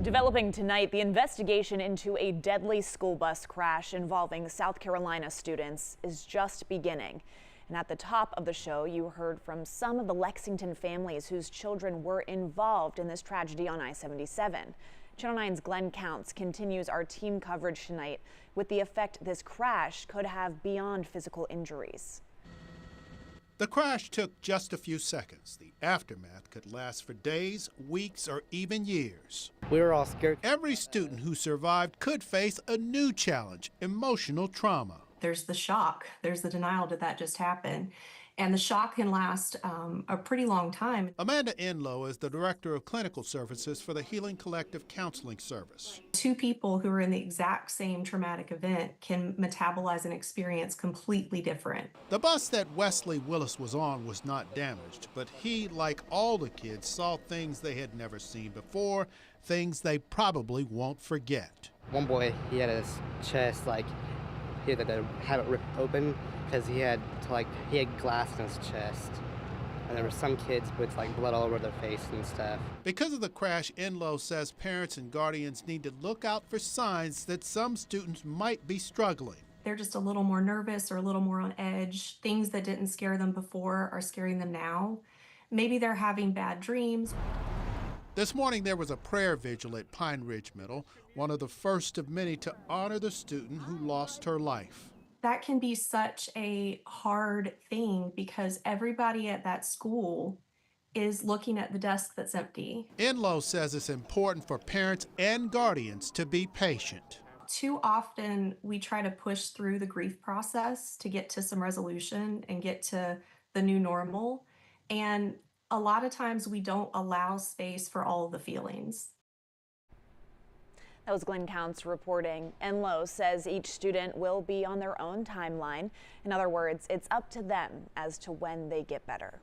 Developing tonight, the investigation into a deadly school bus crash involving South Carolina students is just beginning. And at the top of the show, you heard from some of the Lexington families whose children were involved in this tragedy on I-77. Channel 9's Glenn Counts continues our team coverage tonight with the effect this crash could have beyond physical injuries. The crash took just a few seconds. The aftermath could last for days, weeks, or even years. We were all scared. Every student who survived could face a new challenge, emotional trauma. There's the shock, there's the denial, did that just happen? And the shock can last a pretty long time. Amanda Enlow is the Director of Clinical Services for the Healing Collective Counseling Service. Two people who are in the exact same traumatic event can metabolize an experience completely different. The bus that Wesley Willis was on was not damaged, but he, like all the kids, saw things they had never seen before, things they probably won't forget. One boy, he had his chest, he had to have it ripped open because he had glass in his chest. And there were some kids with blood all over their face and stuff. Because of the crash, Enlow says parents and guardians need to look out for signs that some students might be struggling. They're just a little more nervous or a little more on edge. Things that didn't scare them before are scaring them now. Maybe they're having bad dreams. This morning there was a prayer vigil at Pine Ridge Middle, one of the first of many to honor the student who lost her life. That can be such a hard thing because everybody at that school is looking at the desk that's empty. Enlow says it's important for parents and guardians to be patient. Too often we try to push through the grief process to get to some resolution and get to the new normal. And a lot of times we don't allow space for all of the feelings. That was Glenn Counts reporting. Enlow says each student will be on their own timeline. In other words, it's up to them as to when they get better.